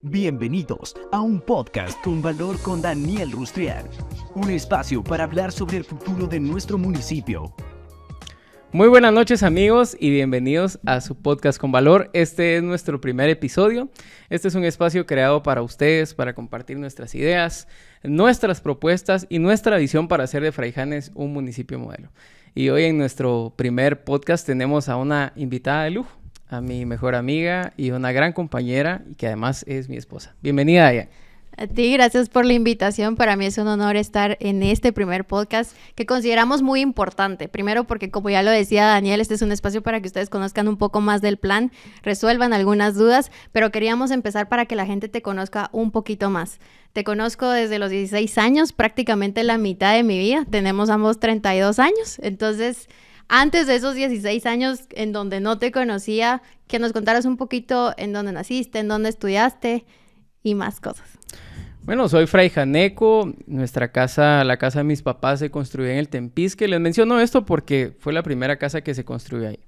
Bienvenidos a un podcast con valor con Daniel Rustrián, un espacio para hablar sobre el futuro de nuestro municipio. Muy buenas noches amigos y bienvenidos a su podcast con valor. Este es nuestro primer episodio. Este es un espacio creado para ustedes, para compartir nuestras ideas, nuestras propuestas y nuestra visión para hacer de Fraijanes un municipio modelo. Y hoy en nuestro primer podcast tenemos a una invitada de lujo, a mi mejor amiga y una gran compañera y que además es mi esposa. Bienvenida, Aya. A ti, gracias por la invitación. Para mí es un honor estar en este primer podcast que consideramos muy importante. Primero porque, como ya lo decía Daniel, este es un espacio para que ustedes conozcan un poco más del plan, resuelvan algunas dudas, pero queríamos empezar para que la gente te conozca un poquito más. Te conozco desde los 16 años, prácticamente la mitad de mi vida. Tenemos ambos 32 años, entonces antes de esos 16 años en donde no te conocía, que nos contaras un poquito en dónde naciste, en dónde estudiaste y más cosas. Bueno, soy fraijaneco. Nuestra casa, la casa de mis papás se construyó en el Tempisque. Les menciono esto porque fue la primera casa que se construyó ahí.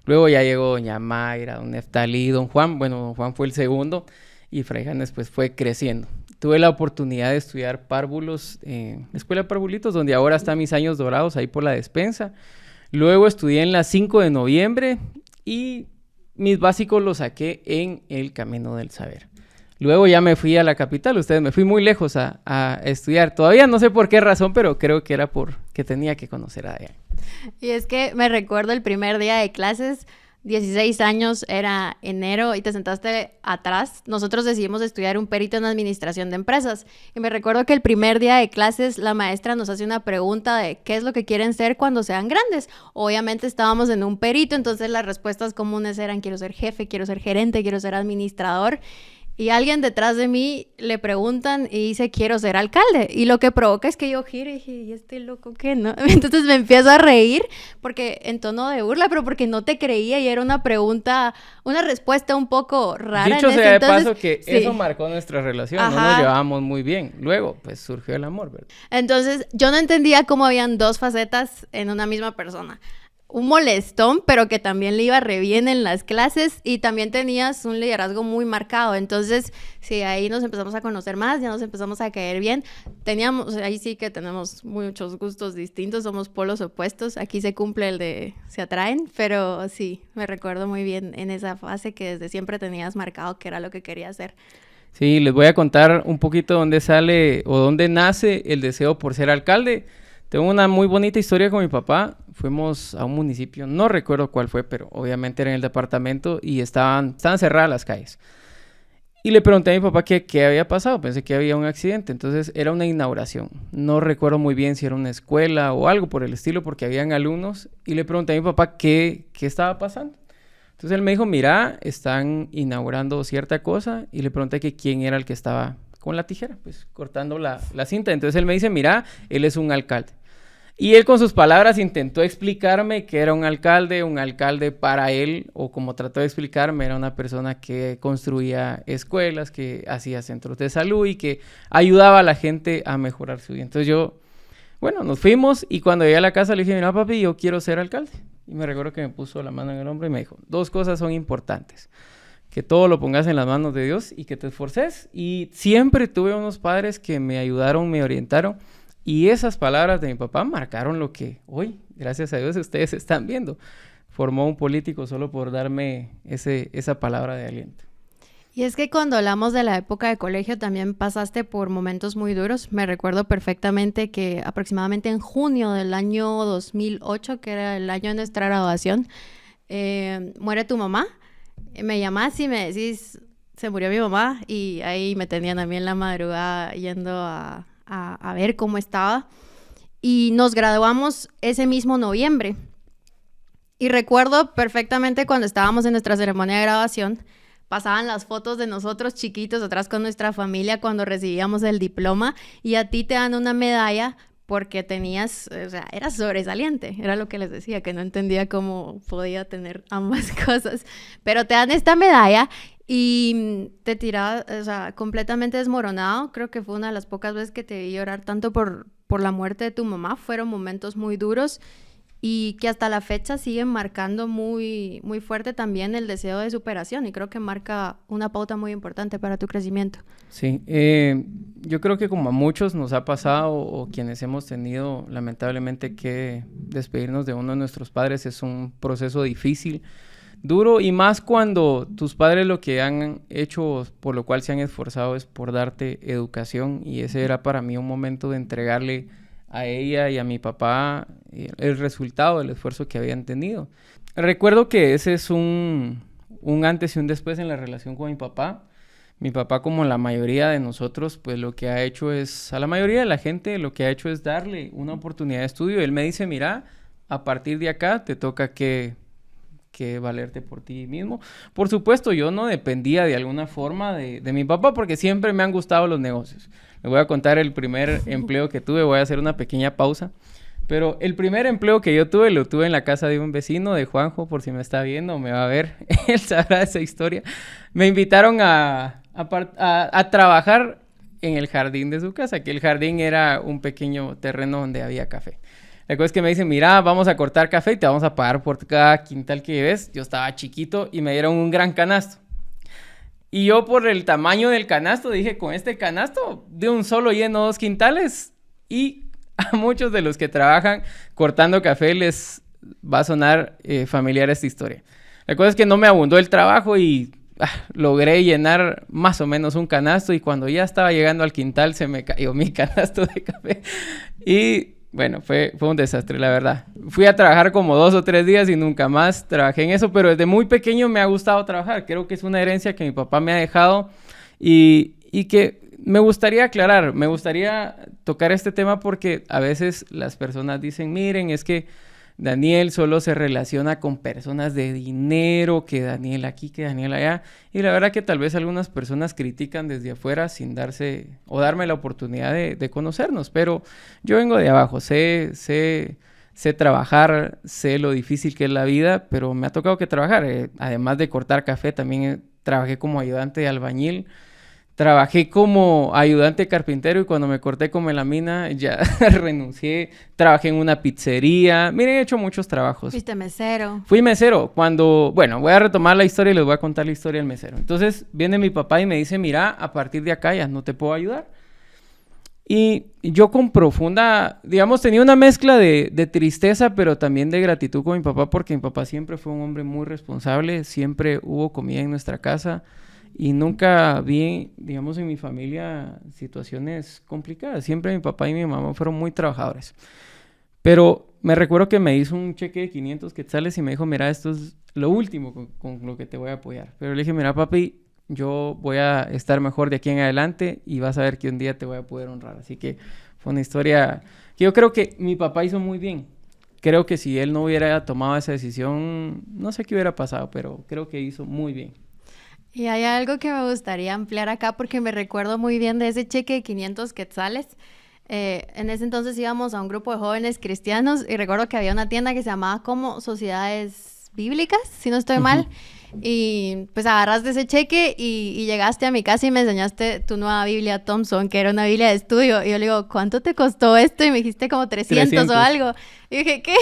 Luego ya llegó doña Mayra, don Neftalí, don Juan. Bueno, don Juan fue el segundo y Fraijanes pues fue creciendo. Tuve la oportunidad de estudiar párvulos en la Escuela de Parvulitos, donde ahora están mis años dorados, ahí por la despensa. Luego estudié en la 5 de noviembre y mis básicos los saqué en el Camino del Saber. Luego ya me fui a la capital, me fui muy lejos a estudiar. Todavía no sé por qué razón, pero creo que era porque tenía que conocer a ella. Y es que me recuerdo el primer día de clases, 16 años, era enero y te sentaste atrás. Nosotros decidimos estudiar un perito en administración de empresas. Y me recuerdo que el primer día de clases la maestra nos hace una pregunta de qué es lo que quieren ser cuando sean grandes. Obviamente estábamos en un perito, entonces las respuestas comunes eran quiero ser jefe, quiero ser gerente, quiero ser administrador. Y alguien detrás de mí le preguntan y dice, quiero ser alcalde. Y lo que provoca es que yo giro y dije, ¿y este loco qué, no? Entonces me empiezo a reír porque en tono de burla, pero porque no te creía y era una pregunta, una respuesta un poco rara. Dicho sea de entonces, paso que sí, eso marcó nuestra relación, no nos llevábamos muy bien. Luego, pues surgió el amor, ¿verdad? Entonces yo no entendía cómo habían dos facetas en una misma persona. Un molestón, pero que también le iba re bien en las clases y también tenías un liderazgo muy marcado. Entonces, sí, ahí nos empezamos a conocer más, ya nos empezamos a caer bien. Ahí sí que tenemos muchos gustos distintos, somos polos opuestos. Aquí se cumple el de se atraen, pero sí, me recuerdo muy bien en esa fase que desde siempre tenías marcado que era lo que quería hacer. Sí, les voy a contar un poquito dónde sale o dónde nace el deseo por ser alcalde. Tengo una muy bonita historia con mi papá. Fuimos a un municipio, no recuerdo cuál fue, pero obviamente era en el departamento y estaban cerradas las calles. Y le pregunté a mi papá qué había pasado, pensé que había un accidente, entonces era una inauguración. No recuerdo muy bien si era una escuela o algo por el estilo, porque habían alumnos, y le pregunté a mi papá qué estaba pasando. Entonces él me dijo, mira, están inaugurando cierta cosa, y le pregunté que quién era el que estaba con la tijera, pues cortando la cinta. Entonces él me dice, mira, él es un alcalde. Y él con sus palabras intentó explicarme que era un alcalde para él, o como trató de explicarme, era una persona que construía escuelas, que hacía centros de salud y que ayudaba a la gente a mejorar su vida. Entonces nos fuimos y cuando llegué a la casa le dije, mira papi, yo quiero ser alcalde. Y me recuerdo que me puso la mano en el hombro y me dijo, dos cosas son importantes. Que todo lo pongas en las manos de Dios y que te esforces. Y siempre tuve unos padres que me ayudaron, me orientaron. Y esas palabras de mi papá marcaron lo que hoy, gracias a Dios, ustedes están viendo. Formó un político solo por darme esa palabra de aliento. Y es que cuando hablamos de la época de colegio también pasaste por momentos muy duros. Me recuerdo perfectamente que aproximadamente en junio del año 2008, que era el año de nuestra graduación, muere tu mamá. Me llamás y me decís, se murió mi mamá, y ahí me tenían a mí en la madrugada yendo a ver cómo estaba. Y nos graduamos ese mismo noviembre. Y recuerdo perfectamente cuando estábamos en nuestra ceremonia de graduación, pasaban las fotos de nosotros chiquitos atrás con nuestra familia cuando recibíamos el diploma, y a ti te dan una medalla porque tenías, o sea, eras sobresaliente, era lo que les decía, que no entendía cómo podía tener ambas cosas, pero te dan esta medalla y te tiraba, o sea, completamente desmoronado. Creo que fue una de las pocas veces que te vi llorar tanto por la muerte de tu mamá. Fueron momentos muy duros y que hasta la fecha siguen marcando muy, muy fuerte también el deseo de superación, y creo que marca una pauta muy importante para tu crecimiento. Sí, yo creo que como a muchos nos ha pasado o quienes hemos tenido lamentablemente que despedirnos de uno de nuestros padres es un proceso difícil, duro, y más cuando tus padres lo que han hecho, por lo cual se han esforzado, es por darte educación, y ese era para mí un momento de entregarle a ella y a mi papá el resultado del esfuerzo que habían tenido. Recuerdo que ese es un antes y un después en la relación con mi papá. Mi papá, como la mayoría de nosotros, pues lo que ha hecho es, a la mayoría de la gente, lo que ha hecho es darle una oportunidad de estudio. Él me dice, mira, a partir de acá te toca que valerte por ti mismo. Por supuesto, yo no dependía de alguna forma de mi papá, porque siempre me han gustado los negocios. Les voy a contar el primer empleo que tuve, voy a hacer una pequeña pausa. Pero el primer empleo que yo tuve, lo tuve en la casa de un vecino, de Juanjo, por si me está viendo o me va a ver, él sabrá esa historia. Me invitaron a trabajar en el jardín de su casa, que el jardín era un pequeño terreno donde había café. La cosa es que me dicen, mira, vamos a cortar café y te vamos a pagar por cada quintal que lleves. Yo estaba chiquito y me dieron un gran canasto. Y yo, por el tamaño del canasto, dije, con este canasto de un solo lleno 2 quintales. Y a muchos de los que trabajan cortando café les va a sonar familiar esta historia. La cosa es que no me abundó el trabajo y logré llenar más o menos un canasto, y cuando ya estaba llegando al quintal se me cayó mi canasto de café. Y bueno, fue un desastre, la verdad. Fui a trabajar como 2 o 3 días y nunca más trabajé en eso, pero desde muy pequeño me ha gustado trabajar. Creo que es una herencia que mi papá me ha dejado y que me gustaría aclarar, me gustaría tocar este tema porque a veces las personas dicen, miren, es que Daniel solo se relaciona con personas de dinero, que Daniel aquí, que Daniel allá. Y la verdad que tal vez algunas personas critican desde afuera sin darme la oportunidad de conocernos. Pero yo vengo de abajo, sé trabajar, sé lo difícil que es la vida, pero me ha tocado que trabajar. Además de cortar café, también trabajé como ayudante de albañil. Trabajé como ayudante carpintero y cuando me corté con melamina ya renuncié. Trabajé en una pizzería. Miren, he hecho muchos trabajos. Fuiste mesero. Fui mesero. Bueno, voy a retomar la historia y les voy a contar la historia del mesero. Entonces viene mi papá y me dice, mira, a partir de acá ya no te puedo ayudar. Y yo con profunda, digamos, tenía una mezcla de tristeza, pero también de gratitud con mi papá, porque mi papá siempre fue un hombre muy responsable. Siempre hubo comida en nuestra casa. Y nunca vi, digamos, en mi familia situaciones complicadas. Siempre mi papá y mi mamá fueron muy trabajadores. Pero me recuerdo que me hizo un cheque de 500 quetzales y me dijo, mira, esto es lo último con lo que te voy a apoyar. Pero le dije, mira, papi, yo voy a estar mejor de aquí en adelante y vas a ver que un día te voy a poder honrar. Así que fue una historia que yo creo que mi papá hizo muy bien. Creo que si él no hubiera tomado esa decisión, no sé qué hubiera pasado, pero creo que hizo muy bien. Y hay algo que me gustaría ampliar acá porque me recuerdo muy bien de ese cheque de 500 quetzales. En ese entonces íbamos a un grupo de jóvenes cristianos y recuerdo que había una tienda que se llamaba como Sociedades Bíblicas, si no estoy mal. Y pues agarraste ese cheque y llegaste a mi casa y me enseñaste tu nueva Biblia Thompson, que era una Biblia de estudio. Y yo le digo, ¿cuánto te costó esto? Y me dijiste como 300 o algo. Y dije, ¿qué?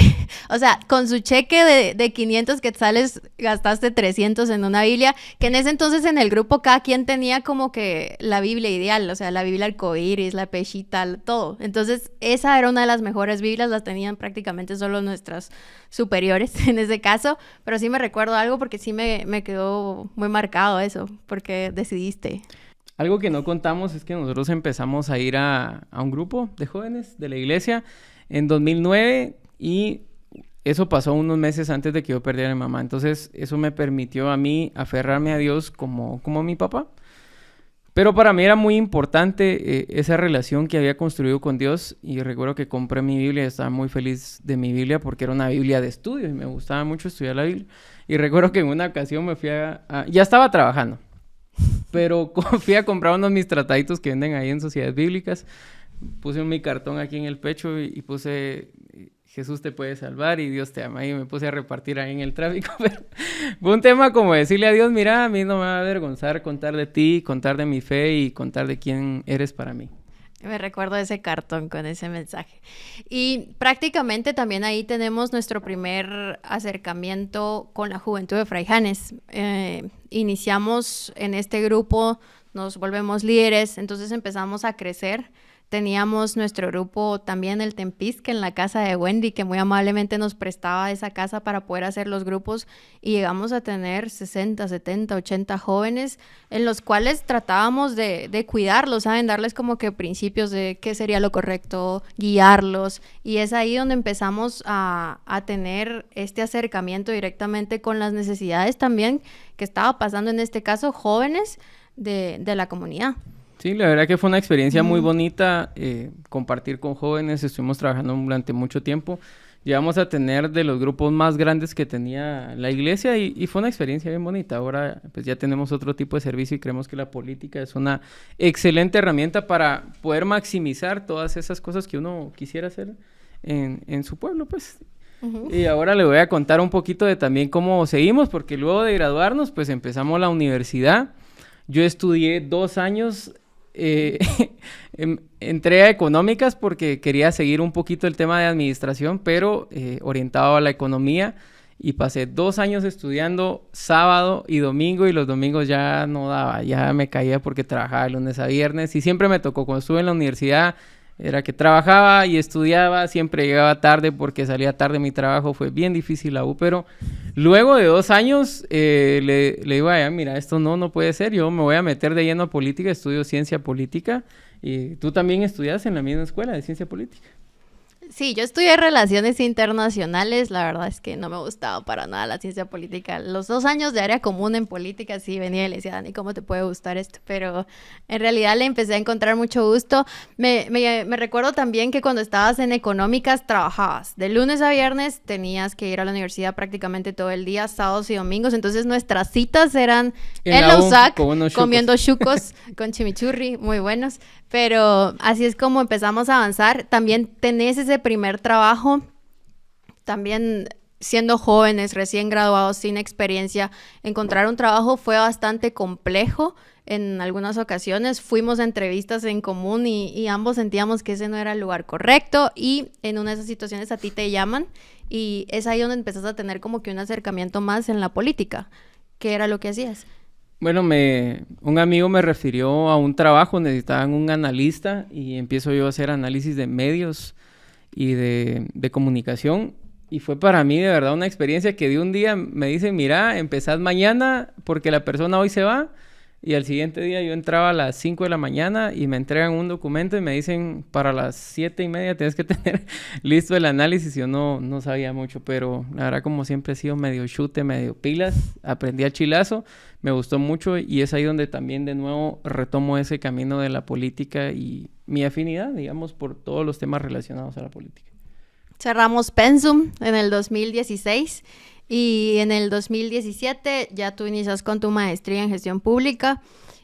O sea, con su cheque de 500 quetzales gastaste 300 en una Biblia, que en ese entonces en el grupo cada quien tenía como que la Biblia ideal, o sea, la Biblia arcoíris, la peshita, todo. Entonces, esa era una de las mejores Biblias, las tenían prácticamente solo nuestras superiores en ese caso, pero sí me recuerdo algo porque sí me quedó muy marcado eso, porque decidiste. Algo que no contamos es que nosotros empezamos a ir a un grupo de jóvenes de la iglesia en 2009 y eso pasó unos meses antes de que yo perdiera a mi mamá. Entonces, eso me permitió a mí aferrarme a Dios como mi papá. Pero para mí era muy importante esa relación que había construido con Dios y recuerdo que compré mi Biblia y estaba muy feliz de mi Biblia porque era una Biblia de estudio y me gustaba mucho estudiar la Biblia. Y recuerdo que en una ocasión me fui ya estaba trabajando, pero fui a comprar unos de mis trataditos que venden ahí en Sociedades Bíblicas. Puse mi cartón aquí en el pecho y puse Jesús te puede salvar y Dios te ama. Y me puse a repartir ahí en el tráfico. Pero fue un tema como decirle a Dios, mira, a mí no me va a avergonzar contar de ti, contar de mi fe y contar de quién eres para mí. Me recuerdo ese cartón con ese mensaje. Y prácticamente también ahí tenemos nuestro primer acercamiento con la juventud de Fraijanes. Iniciamos en este grupo, nos volvemos líderes, entonces empezamos a crecer. Teníamos nuestro grupo también, el Tempisque, en la casa de Wendy, que muy amablemente nos prestaba esa casa para poder hacer los grupos, y llegamos a tener 60, 70, 80 jóvenes, en los cuales tratábamos de cuidarlos, ¿saben? Darles como que principios de qué sería lo correcto, guiarlos, y es ahí donde empezamos a tener este acercamiento directamente con las necesidades también que estaba pasando, en este caso, jóvenes de la comunidad. Sí, la verdad que fue una experiencia muy bonita compartir con jóvenes. Estuvimos trabajando durante mucho tiempo. Llegamos a tener de los grupos más grandes que tenía la iglesia y fue una experiencia bien bonita. Ahora pues ya tenemos otro tipo de servicio y creemos que la política es una excelente herramienta para poder maximizar todas esas cosas que uno quisiera hacer en su pueblo, pues. Y ahora le voy a contar un poquito de también cómo seguimos, porque luego de graduarnos pues empezamos la universidad. Yo estudié 2 años... entré a económicas porque quería seguir un poquito el tema de administración, pero orientado a la economía, y pasé 2 años estudiando sábado y domingo, y los domingos ya no daba, ya me caía porque trabajaba de lunes a viernes, y siempre me tocó cuando estuve en la universidad, era que trabajaba y estudiaba, siempre llegaba tarde porque salía tarde de mi trabajo, fue bien difícil la U, pero luego de 2 años le digo a ella, mira, esto no puede ser, yo me voy a meter de lleno a política, estudio ciencia política, y tú también estudias en la misma escuela de ciencia política. Sí, yo estudié Relaciones Internacionales, la verdad es que no me gustaba para nada la ciencia política. Los 2 años de área común en política sí venía y le decía, Dani, ¿cómo te puede gustar esto? Pero en realidad le empecé a encontrar mucho gusto. Me recuerdo también que cuando estabas en económicas trabajabas. De lunes a viernes tenías que ir a la universidad prácticamente todo el día, sábados y domingos. Entonces nuestras citas eran en la USAC, comiendo chucos con chimichurri, muy buenos. Pero así es como empezamos a avanzar. También tenés ese primer trabajo, también siendo jóvenes, recién graduados, sin experiencia. Encontrar un trabajo fue bastante complejo en algunas ocasiones. Fuimos a entrevistas en común y ambos sentíamos que ese no era el lugar correcto, y en una de esas situaciones a ti te llaman y es ahí donde empezás a tener como que un acercamiento más en la política. ¿Qué era lo que hacías? Bueno, un amigo me refirió a un trabajo, necesitaban un analista, y empiezo yo a hacer análisis de medios y de comunicación, y fue para mí de verdad una experiencia que de un día me dicen, mira, empezás mañana porque la persona hoy se va, y al siguiente día yo entraba a las 5 de la mañana y me entregan un documento y me dicen, para las 7:30 tienes que tener listo el análisis. Yo no sabía mucho, pero la verdad, como siempre he sido medio chute, medio pilas, aprendí al chilazo, me gustó mucho, y es ahí donde también de nuevo retomo ese camino de la política y mi afinidad, digamos, por todos los temas relacionados a la política. Cerramos Pensum en el 2016 y en el 2017 ya tú inicias con tu maestría en gestión pública,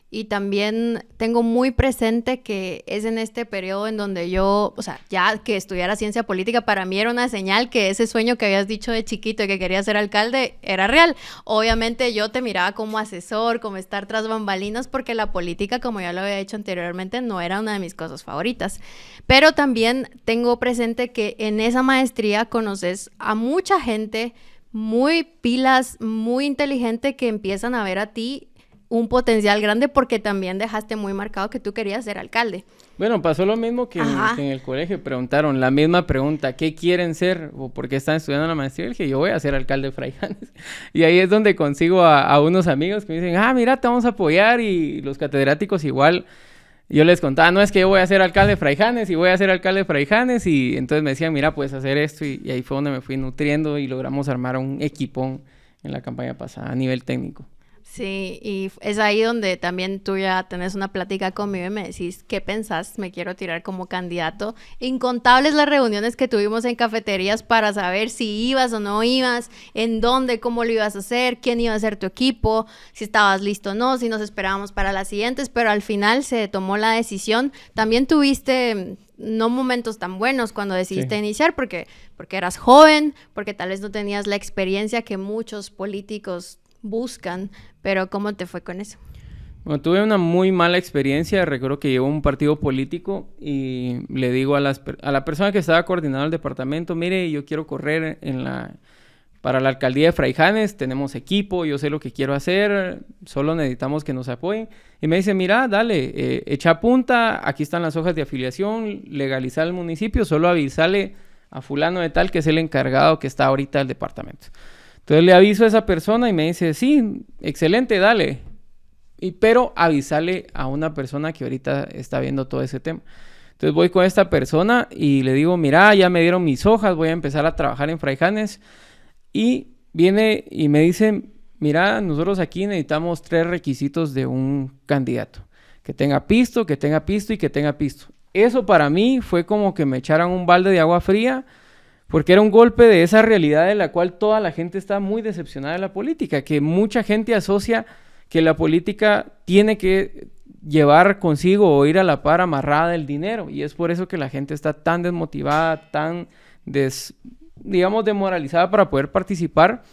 y también tengo muy presente que es en este periodo en donde yo, o sea, ya que estudiara ciencia política para mí era una señal que ese sueño que habías dicho de chiquito y que querías ser alcalde era real. Obviamente yo te miraba como asesor, como estar tras bambalinas, porque la política, como ya lo había dicho anteriormente, no era una de mis cosas favoritas. Pero también tengo presente que en esa maestría conoces a mucha gente muy pilas, muy inteligente, que empiezan a ver a ti un potencial grande porque también dejaste muy marcado que tú querías ser alcalde. Bueno, pasó lo mismo que en el colegio. Preguntaron la misma pregunta, ¿qué quieren ser o por qué están estudiando la maestría? Y dije, yo voy a ser alcalde de Fraijanes. Y ahí es donde consigo a unos amigos que me dicen, mira, te vamos a apoyar. Y los catedráticos igual, yo les contaba, no, es que yo voy a ser alcalde de Fraijanes y voy a ser alcalde de Fraijanes. Y entonces me decían, mira, puedes hacer esto. Y ahí fue donde me fui nutriendo y logramos armar un equipón en la campaña pasada a nivel técnico. Sí, y es ahí donde también tú ya tenés una plática conmigo y me decís, ¿qué pensás? Me quiero tirar como candidato. Incontables las reuniones que tuvimos en cafeterías para saber si ibas o no ibas, en dónde, cómo lo ibas a hacer, quién iba a ser tu equipo, si estabas listo o no, si nos esperábamos para las siguientes, pero al final se tomó la decisión. También tuviste no momentos tan buenos cuando decidiste iniciar, porque eras joven, porque tal vez no tenías la experiencia que muchos políticos buscan, pero ¿cómo te fue con eso? Bueno, tuve una muy mala experiencia. Recuerdo que llegó un partido político y le digo a la persona que estaba coordinando el departamento, mire, yo quiero correr para la alcaldía de Fraijanes, tenemos equipo, yo sé lo que quiero hacer, solo necesitamos que nos apoyen. Y me dice, mira, dale, echa punta, aquí están las hojas de afiliación, legaliza el municipio, solo avísale a fulano de tal que es el encargado que está ahorita del departamento. Entonces le aviso a esa persona y me dice, sí, excelente, dale. Pero avísale a una persona que ahorita está viendo todo ese tema. Entonces voy con esta persona y le digo, mira, ya me dieron mis hojas, voy a empezar a trabajar en Fraijanes. Y viene y me dice, mira, nosotros aquí necesitamos 3 requisitos de un candidato. Que tenga pisto y que tenga pisto. Eso para mí fue como que me echaran un balde de agua fría, porque era un golpe de esa realidad de la cual toda la gente está muy decepcionada de la política, que mucha gente asocia que la política tiene que llevar consigo o ir a la par amarrada del dinero, y es por eso que la gente está tan desmotivada, tan digamos demoralizada para poder participar.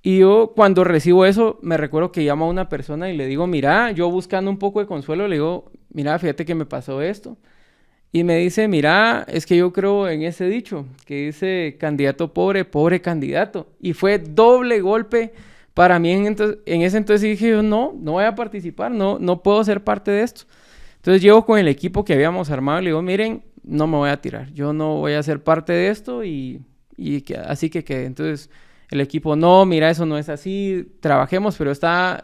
Y yo cuando recibo eso me recuerdo que llamo a una persona y le digo, mira, yo buscando un poco de consuelo le digo, mira, fíjate que me pasó esto. Y me dice, mira, es que yo creo en ese dicho que dice candidato pobre, pobre candidato. Y fue doble golpe para mí. En ese entonces dije yo, no voy a participar, no puedo ser parte de esto. Entonces llego con el equipo que habíamos armado y le digo, miren, no me voy a tirar, yo no voy a ser parte de esto así que quede. Entonces el equipo, no, mira, eso no es así, trabajemos, pero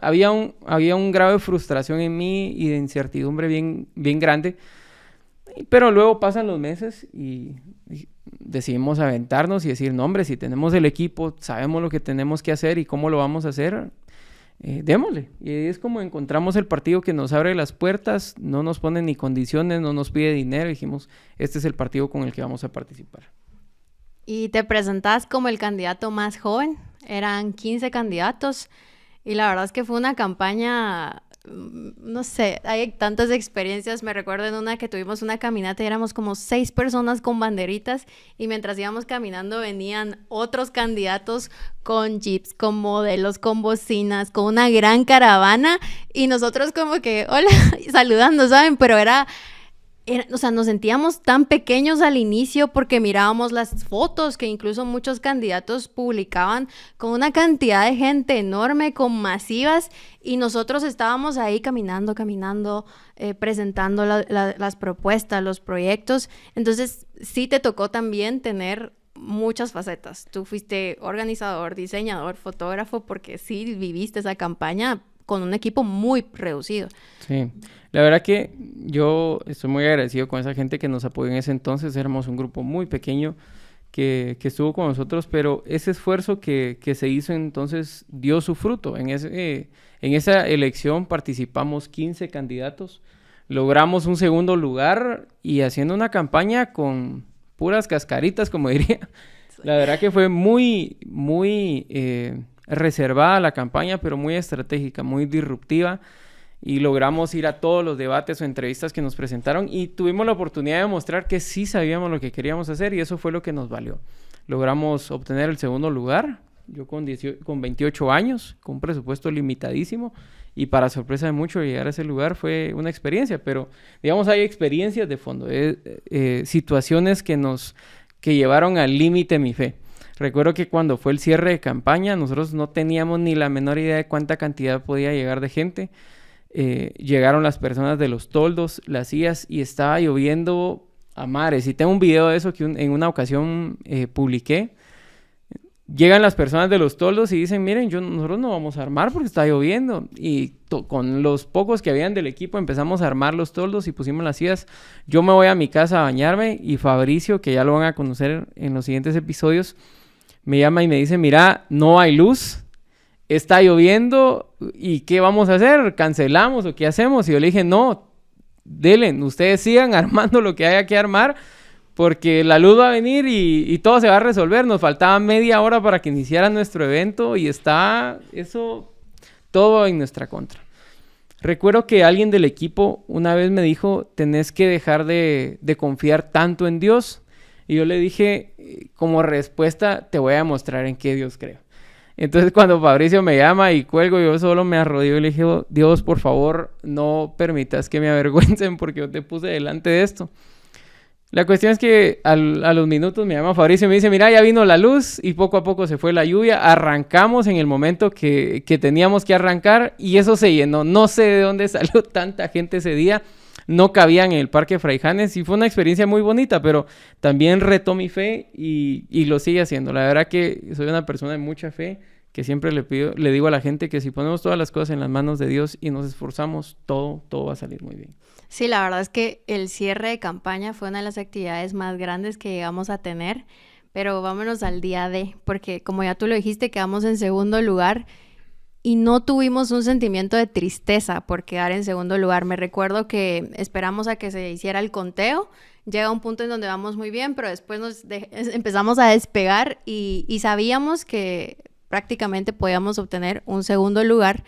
había un grado de frustración en mí y de incertidumbre bien, bien grande. Pero luego pasan los meses y decidimos aventarnos y decir, no hombre, si tenemos el equipo, sabemos lo que tenemos que hacer y cómo lo vamos a hacer, démosle. Y es como encontramos el partido que nos abre las puertas, no nos pone ni condiciones, no nos pide dinero, y dijimos, este es el partido con el que vamos a participar. Y te presentás como el candidato más joven, eran 15 candidatos, y la verdad es que fue una campaña, no sé, hay tantas experiencias. Me recuerdo en una que tuvimos una caminata y éramos como 6 personas con banderitas, y mientras íbamos caminando venían otros candidatos con jeeps, con modelos, con bocinas, con una gran caravana, y nosotros como que, hola, saludando, ¿saben? Pero o sea, nos sentíamos tan pequeños al inicio porque mirábamos las fotos que incluso muchos candidatos publicaban con una cantidad de gente enorme, con masivas, y nosotros estábamos ahí caminando, presentando las propuestas, los proyectos. Entonces sí te tocó también tener muchas facetas. Tú fuiste organizador, diseñador, fotógrafo, porque sí viviste esa campaña con un equipo muy reducido. Sí, la verdad que yo estoy muy agradecido con esa gente que nos apoyó en ese entonces. Éramos un grupo muy pequeño que estuvo con nosotros, pero ese esfuerzo que se hizo entonces dio su fruto. En esa elección participamos 15 candidatos, logramos un segundo lugar y haciendo una campaña con puras cascaritas, como diría. La verdad que fue muy, muy reservada la campaña, pero muy estratégica, muy disruptiva, y logramos ir a todos los debates o entrevistas que nos presentaron y tuvimos la oportunidad de mostrar que sí sabíamos lo que queríamos hacer, y eso fue lo que nos valió. Logramos obtener el segundo lugar, yo con 28 años, con un presupuesto limitadísimo, y para sorpresa de muchos llegar a ese lugar fue una experiencia, pero digamos hay experiencias de fondo, situaciones que llevaron al límite mi fe. Recuerdo que cuando fue el cierre de campaña, nosotros no teníamos ni la menor idea de cuánta cantidad podía llegar de gente. Llegaron las personas de los toldos, las sillas, y estaba lloviendo a mares. Y tengo un video de eso que en una ocasión publiqué. Llegan las personas de los toldos y dicen, miren, nosotros no vamos a armar porque está lloviendo. Y con los pocos que habían del equipo empezamos a armar los toldos y pusimos las sillas. Yo me voy a mi casa a bañarme y Fabricio, que ya lo van a conocer en los siguientes episodios, me llama y me dice, mira, no hay luz, está lloviendo, ¿y qué vamos a hacer? ¿Cancelamos o qué hacemos? Y yo le dije, no, denle, ustedes sigan armando lo que haya que armar, porque la luz va a venir y todo se va a resolver. Nos faltaba media hora para que iniciara nuestro evento y está eso todo en nuestra contra. Recuerdo que alguien del equipo una vez me dijo, tenés que dejar de confiar tanto en Dios. Y yo le dije, como respuesta, te voy a demostrar en qué Dios creo. Entonces cuando Fabricio me llama y cuelgo, yo solo me arrodillo y le dije, Dios, por favor, no permitas que me avergüencen porque yo te puse delante de esto. La cuestión es que a los minutos me llama Fabricio y me dice, mira, ya vino la luz y poco a poco se fue la lluvia. Arrancamos en el momento que teníamos que arrancar y eso se llenó. No sé de dónde salió tanta gente ese día. No cabían en el Parque Fray Janes y fue una experiencia muy bonita, pero también retó mi fe y lo sigue haciendo. La verdad que soy una persona de mucha fe que siempre le digo a la gente que si ponemos todas las cosas en las manos de Dios y nos esforzamos, todo va a salir muy bien. Sí, la verdad es que el cierre de campaña fue una de las actividades más grandes que llegamos a tener, pero vámonos al día D, porque como ya tú lo dijiste, quedamos en segundo lugar y no tuvimos un sentimiento de tristeza por quedar en segundo lugar. Me recuerdo que esperamos a que se hiciera el conteo, llega un punto en donde vamos muy bien, pero después empezamos a despegar y sabíamos que prácticamente podíamos obtener un segundo lugar.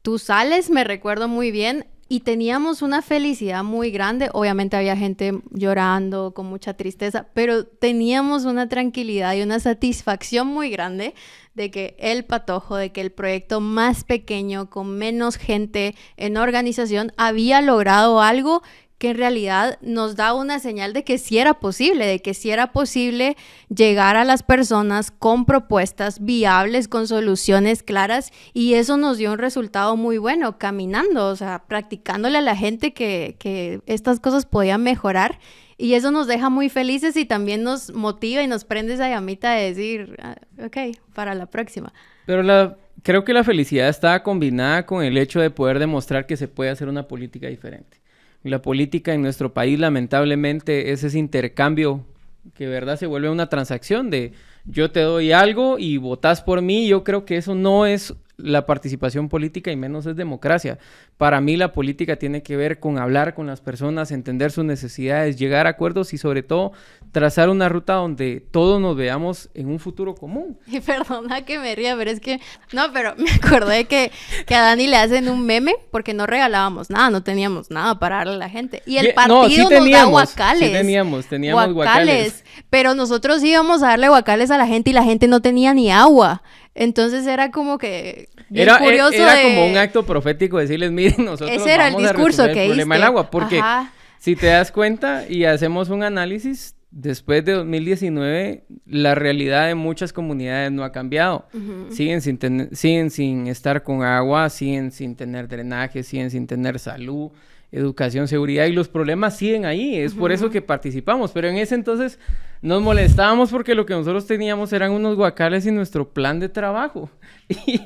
Tú sales, me recuerdo muy bien, y teníamos una felicidad muy grande. Obviamente había gente llorando, con mucha tristeza, pero teníamos una tranquilidad y una satisfacción muy grande de que el Patojo, de que el proyecto más pequeño, con menos gente en organización, había logrado algo que en realidad nos da una señal de que sí era posible, llegar a las personas con propuestas viables, con soluciones claras, y eso nos dio un resultado muy bueno, caminando, o sea, practicándole a la gente que estas cosas podían mejorar, y eso nos deja muy felices y también nos motiva y nos prende esa llamita de decir, ok, para la próxima. Pero creo que la felicidad está combinada con el hecho de poder demostrar que se puede hacer una política diferente. La política en nuestro país, lamentablemente, es ese intercambio que, ¿verdad?, se vuelve una transacción de yo te doy algo y votás por mí. Yo creo que eso no es la participación política y menos es democracia. Para mí la política tiene que ver con hablar con las personas, entender sus necesidades, llegar a acuerdos y sobre todo trazar una ruta donde todos nos veamos en un futuro común. Y perdona que me ría, pero es que... No, pero me acordé que a Dani le hacen un meme porque no regalábamos nada, no teníamos nada para darle a la gente. Y el partido nos da guacales. Sí teníamos guacales. Pero nosotros íbamos a darle guacales a la gente y la gente no tenía ni agua. Entonces era como que era como un acto profético decirles, miren, nosotros ese era vamos el discurso a resolver que el problema del agua. Porque Ajá. Si te das cuenta y hacemos un análisis, después de 2019, la realidad de muchas comunidades no ha cambiado. Uh-huh. Siguen sin estar con agua, siguen sin tener drenaje, siguen sin tener salud, educación, seguridad, y los problemas siguen ahí. Es por eso que participamos. Pero en ese entonces nos molestábamos porque lo que nosotros teníamos eran unos guacales y nuestro plan de trabajo.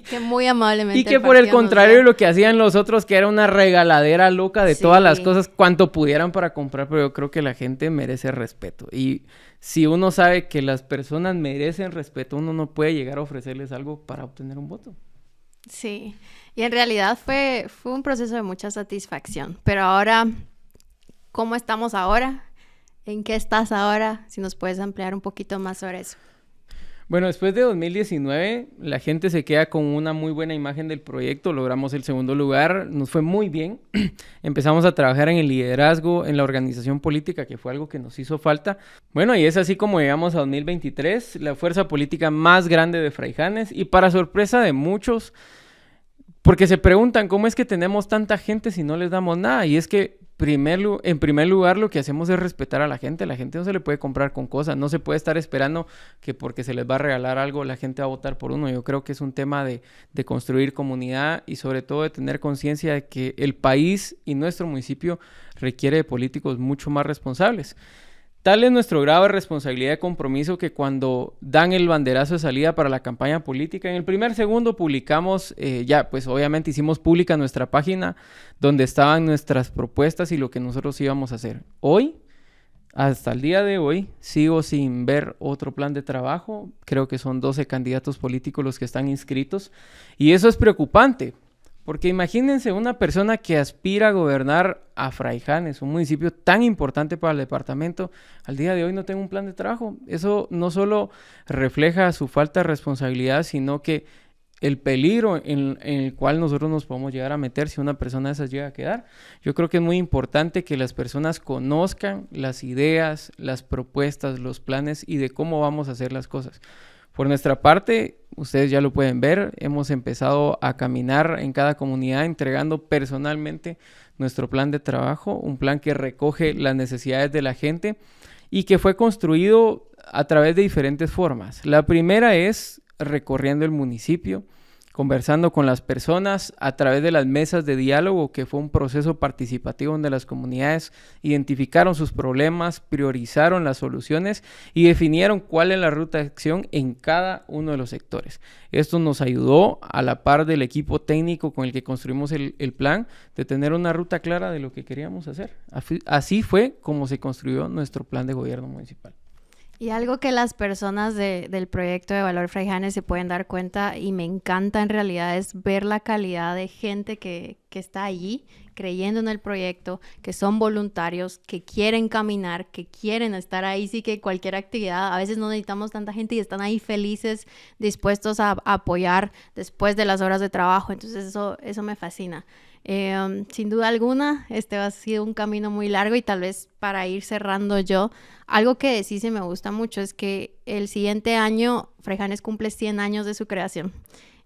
Que muy amablemente. Y que por el contrario lo que hacían los otros, que era una regaladera loca de todas las cosas, cuanto pudieran para comprar. Pero yo creo que la gente merece respeto. Y si uno sabe que las personas merecen respeto, uno no puede llegar a ofrecerles algo para obtener un voto. Sí, y en realidad fue un proceso de mucha satisfacción. Pero ahora, ¿cómo estamos ahora? ¿En qué estás ahora? Si nos puedes ampliar un poquito más sobre eso. Bueno, después de 2019, la gente se queda con una muy buena imagen del proyecto. Logramos el segundo lugar, nos fue muy bien. Empezamos a trabajar en el liderazgo, en la organización política, que fue algo que nos hizo falta. Bueno, y es así como llegamos a 2023, la fuerza política más grande de Fray Janes. Y para sorpresa de muchos, porque se preguntan cómo es que tenemos tanta gente si no les damos nada. Y es que en primer lugar lo que hacemos es respetar a la gente. La gente no se le puede comprar con cosas. No se puede estar esperando que porque se les va a regalar algo la gente va a votar por uno. Yo creo que es un tema de construir comunidad y sobre todo de tener conciencia de que el país y nuestro municipio requiere de políticos mucho más responsables. Tal es nuestro grado de responsabilidad y compromiso que cuando dan el banderazo de salida para la campaña política, en el primer segundo publicamos, pues obviamente hicimos pública nuestra página donde estaban nuestras propuestas y lo que nosotros íbamos a hacer. Hoy, hasta el día de hoy, sigo sin ver otro plan de trabajo. Creo que son 12 candidatos políticos los que están inscritos y eso es preocupante. Porque imagínense una persona que aspira a gobernar a Fray Janes, un municipio tan importante para el departamento, al día de hoy no tenga un plan de trabajo. Eso no solo refleja su falta de responsabilidad, sino que el peligro en el cual nosotros nos podemos llegar a meter si una persona de esas llega a quedar. Yo creo que es muy importante que las personas conozcan las ideas, las propuestas, los planes y de cómo vamos a hacer las cosas. Por nuestra parte, ustedes ya lo pueden ver, hemos empezado a caminar en cada comunidad entregando personalmente nuestro plan de trabajo, un plan que recoge las necesidades de la gente y que fue construido a través de diferentes formas. La primera es recorriendo el municipio, conversando con las personas a través de las mesas de diálogo, que fue un proceso participativo donde las comunidades identificaron sus problemas, priorizaron las soluciones y definieron cuál es la ruta de acción en cada uno de los sectores. Esto nos ayudó, a la par del equipo técnico con el que construimos el plan, de tener una ruta clara de lo que queríamos hacer. Así fue como se construyó nuestro plan de gobierno municipal. Y algo que las personas del proyecto de Valor Fraijanes se pueden dar cuenta, y me encanta en realidad, es ver la calidad de gente que está allí creyendo en el proyecto, que son voluntarios, que quieren caminar, que quieren estar ahí. Sí, que cualquier actividad, a veces no necesitamos tanta gente y están ahí felices, dispuestos a apoyar después de las horas de trabajo. Entonces eso me fascina. Sin duda alguna, este ha sido un camino muy largo, y tal vez para ir cerrando yo, algo que sí se me gusta mucho es que el siguiente año Fraijanes cumple 100 años de su creación,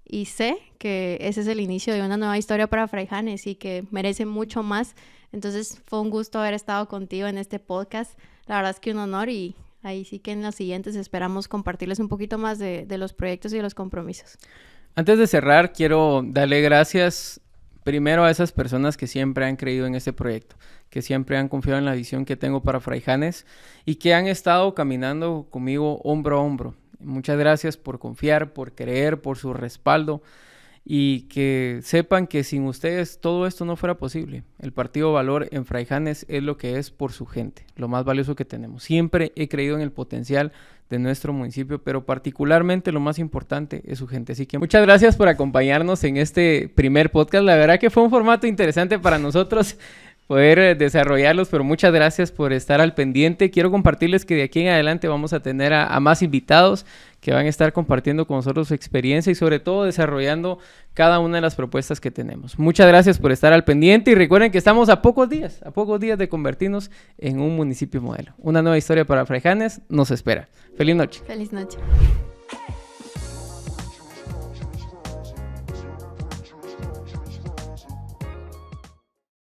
y sé que ese es el inicio de una nueva historia para Fraijanes y que merece mucho más. Entonces fue un gusto haber estado contigo en este podcast, la verdad es que un honor, y ahí sí que en los siguientes esperamos compartirles un poquito más de los proyectos y de los compromisos. Antes de cerrar, quiero darle gracias primero a esas personas que siempre han creído en este proyecto, que siempre han confiado en la visión que tengo para Fraijanes y que han estado caminando conmigo hombro a hombro. Muchas gracias por confiar, por creer, por su respaldo, y que sepan que sin ustedes todo esto no fuera posible. El Partido Valor en Fraijanes es lo que es por su gente, lo más valioso que tenemos. Siempre he creído en el potencial de nuestro municipio, pero particularmente lo más importante es su gente. Así que muchas gracias por acompañarnos en este primer podcast. La verdad que fue un formato interesante para nosotros poder desarrollarlos, pero muchas gracias por estar al pendiente. Quiero compartirles que de aquí en adelante vamos a tener a más invitados que van a estar compartiendo con nosotros su experiencia y sobre todo desarrollando cada una de las propuestas que tenemos. Muchas gracias por estar al pendiente, y recuerden que estamos a pocos días de convertirnos en un municipio modelo. Una nueva historia para Fraijanes nos espera. Feliz noche. Feliz noche.